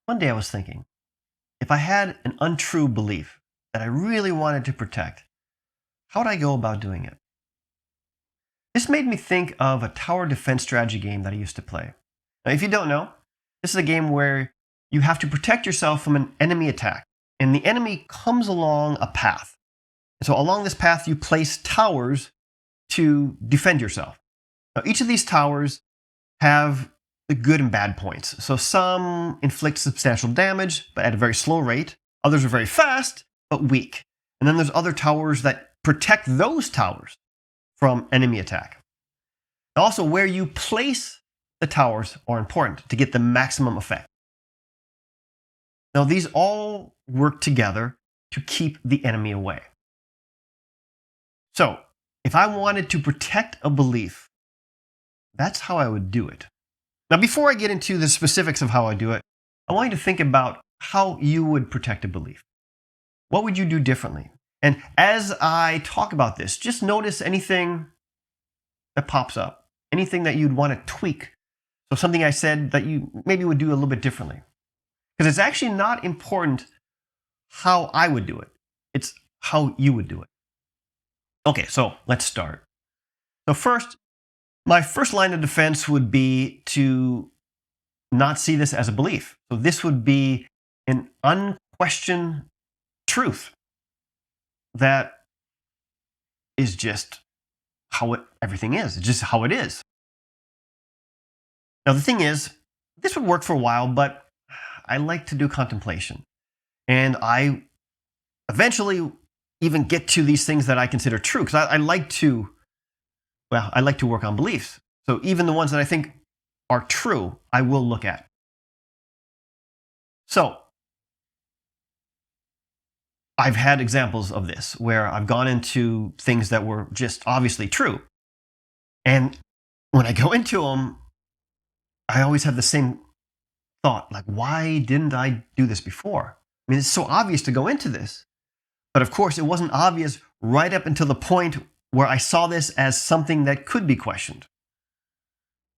One day I was thinking, if I had an untrue belief that I really wanted to protect, how would I go about doing it? This made me think of a tower defense strategy game that I used to play. Now, if you don't know, this is a game where you have to protect yourself from an enemy attack, and the enemy comes along a path. And so along this path, you place towers to defend yourself. Now, each of these towers have the good and bad points. So some inflict substantial damage, but at a very slow rate. Others are very fast, but weak. And then there's other towers that protect those towers from enemy attack. Also, where you place the towers are important to get the maximum effect. Now, these all work together to keep the enemy away. So, if I wanted to protect a belief, that's how I would do it. Now, before I get into the specifics of how I do it, I want you to think about how you would protect a belief. What would you do differently? And as I talk about this, just notice anything that pops up, anything that you'd want to tweak. So something I said that you maybe would do a little bit differently. Because it's actually not important how I would do it. It's how you would do it. Okay, so let's start. So first, my first line of defense would be to not see this as a belief. So this would be an unquestioned truth that is just how everything is. It's just how it is. Now, the thing is, this would work for a while, but I like to do contemplation. And I eventually even get to these things that I consider true, because I like to work on beliefs. So even the ones that I think are true, I will look at. So I've had examples of this where I've gone into things that were just obviously true. And when I go into them, I always have the same thought, like, why didn't I do this before? I mean, it's so obvious to go into this. But of course, it wasn't obvious right up until the point where I saw this as something that could be questioned.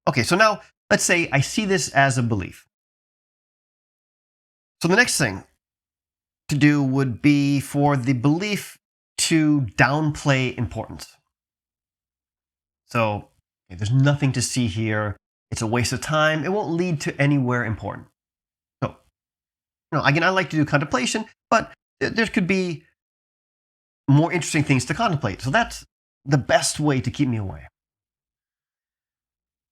Okay, so now let's say I see this as a belief. So the next thing to do would be for the belief to downplay importance. So there's nothing to see here. It's a waste of time. It won't lead to anywhere important. So, again, I like to do contemplation, but there could be more interesting things to contemplate. So that's the best way to keep me away.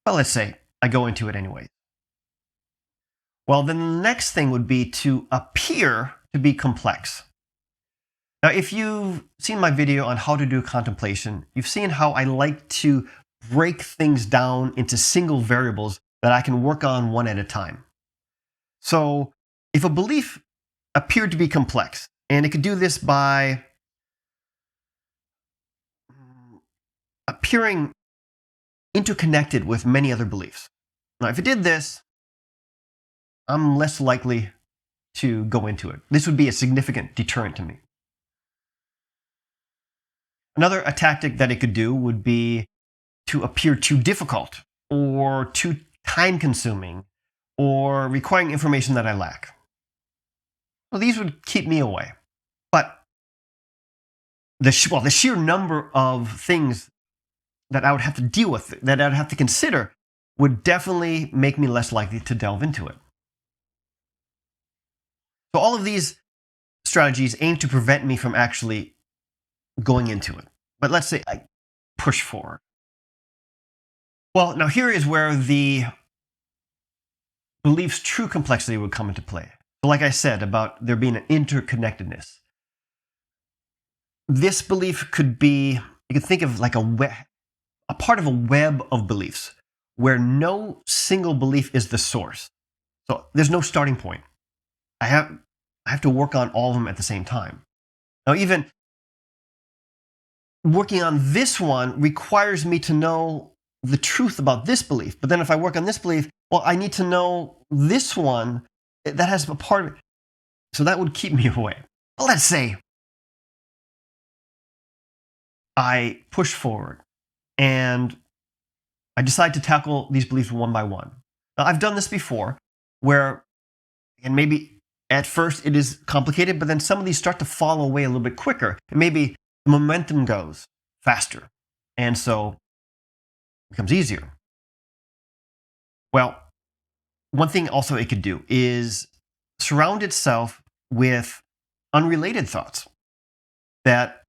But let's say I go into it anyway. Well, then the next thing would be to appear to be complex. Now, if you've seen my video on how to do contemplation, you've seen how I like to break things down into single variables that I can work on one at a time. So if a belief appeared to be complex, and it could do this by appearing interconnected with many other beliefs. Now, if it did this, I'm less likely to go into it. This would be a significant deterrent to me. Another tactic that it could do would be to appear too difficult or too time-consuming or requiring information that I lack. Well, these would keep me away. But the sheer number of things that I would have to deal with, that I would have to consider, would definitely make me less likely to delve into it. So all of these strategies aim to prevent me from actually going into it. But let's say I push forward. Well, now here is where the belief's true complexity would come into play. So like I said about there being an interconnectedness. This belief could be, you could think of like a part of a web of beliefs where no single belief is the source. So there's no starting point. I have to work on all of them at the same time. Now, even working on this one requires me to know the truth about this belief. But then if I work on this belief, well, I need to know this one that has a part of it. So that would keep me away. Well, let's say I push forward and I decide to tackle these beliefs one by one. Now, I've done this before where And maybe at first it is complicated, but then some of these start to fall away a little bit quicker. And maybe the momentum goes faster. And so it becomes easier. Well, one thing also it could do is surround itself with unrelated thoughts that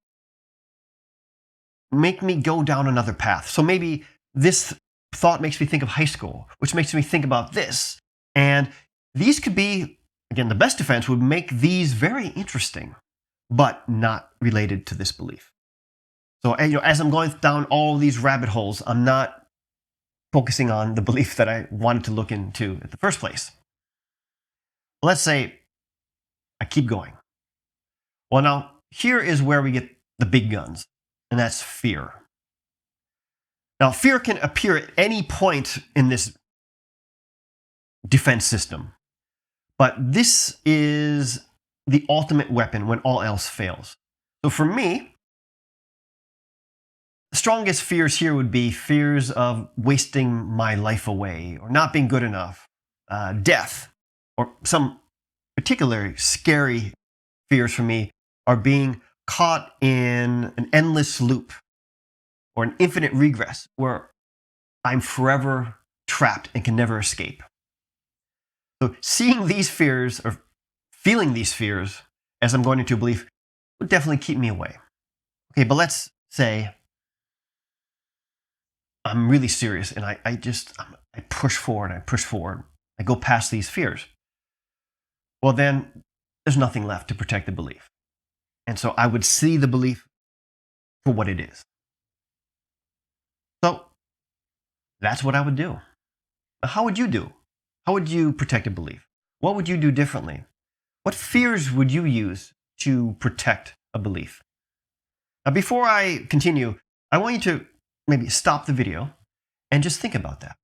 make me go down another path. So maybe this thought makes me think of high school, which makes me think about this. And these could be, again, the best defense would make these very interesting, but not related to this belief. So, as I'm going down all these rabbit holes, I'm not focusing on the belief that I wanted to look into in the first place. Let's say I keep going. Well, now, here is where we get the big guns, and that's fear. Now, fear can appear at any point in this defense system, but this is the ultimate weapon when all else fails. So for me, the strongest fears here would be fears of wasting my life away, or not being good enough, death, or some particularly scary fears for me are being caught in an endless loop or an infinite regress where I'm forever trapped and can never escape. So seeing these fears or feeling these fears as I'm going into a belief would definitely keep me away. Okay, but let's say I'm really serious and I push forward, I go past these fears. Well, then there's nothing left to protect the belief. And so I would see the belief for what it is. So that's what I would do. Now, how would you do? How would you protect a belief? What would you do differently? What fears would you use to protect a belief? Now, before I continue, I want you to maybe stop the video and just think about that.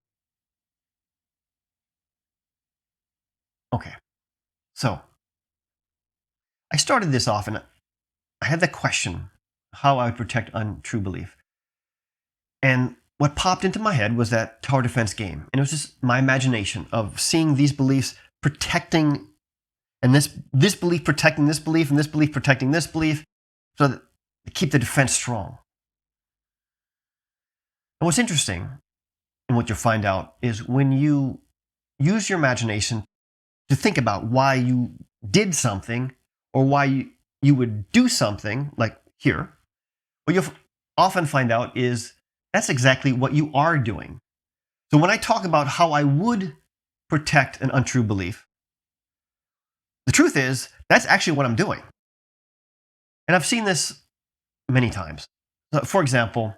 Okay, so I started this off and I had the question how I would protect untrue belief. And what popped into my head was that tower defense game. And it was just my imagination of seeing these beliefs protecting, and this belief protecting this belief, and this belief protecting this belief, so that to keep the defense strong. And what's interesting, and what you'll find out, is when you use your imagination to think about why you did something, or why you would do something, like here, what you'll often find out is that's exactly what you are doing. So when I talk about how I would protect an untrue belief, the truth is that's actually what I'm doing. And I've seen this many times. For example,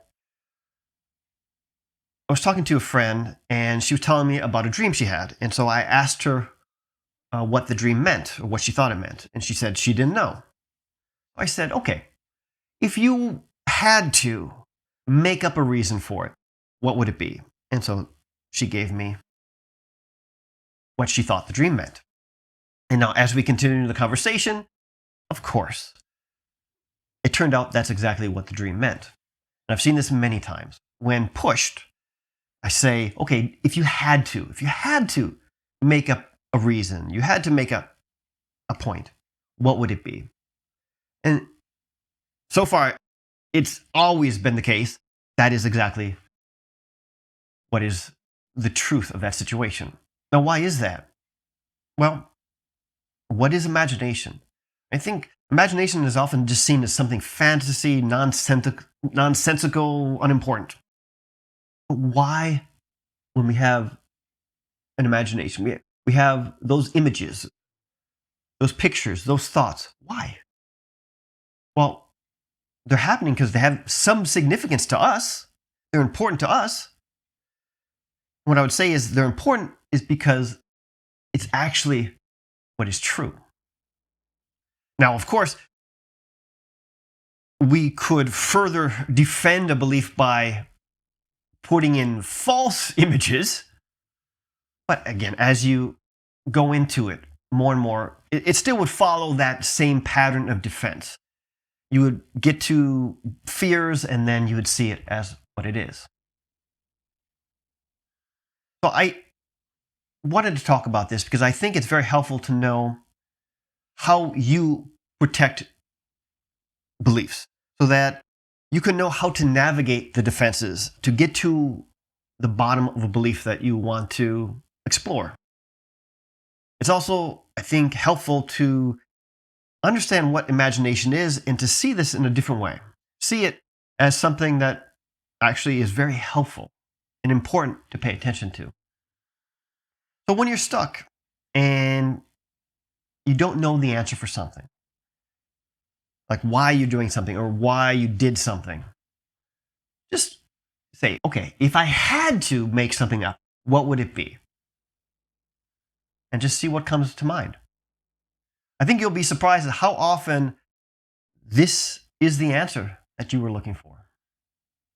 I was talking to a friend and she was telling me about a dream she had. And so I asked her what the dream meant or what she thought it meant. And she said she didn't know. I said, okay, if you had to make up a reason for it, what would it be? And so she gave me what she thought the dream meant. And now, as we continue the conversation, of course, it turned out that's exactly what the dream meant. And I've seen this many times. When pushed, I say, okay, if you had to make up a reason, you had to make a point, what would it be? And so far, it's always been the case. That is exactly what is the truth of that situation. Now, why is that? Well, what is imagination? I think imagination is often just seen as something fantasy, nonsensical, unimportant. But why, when we have an imagination, we have those images, those pictures, those thoughts, why? Well, they're happening because they have some significance to us. They're important to us. What I would say is they're important is because it's actually what is true. Now, of course, we could further defend a belief by putting in false images. But again, as you go into it more and more, it still would follow that same pattern of defense. You would get to fears and then you would see it as what it is. So wanted to talk about this because I think it's very helpful to know how you protect beliefs so that you can know how to navigate the defenses to get to the bottom of a belief that you want to explore. It's also, I think, helpful to understand what imagination is and to see this in a different way. See it as something that actually is very helpful and important to pay attention to. So when you're stuck and you don't know the answer for something, like why you're doing something or why you did something, just say, okay, if I had to make something up, what would it be? And just see what comes to mind. I think you'll be surprised at how often this is the answer that you were looking for.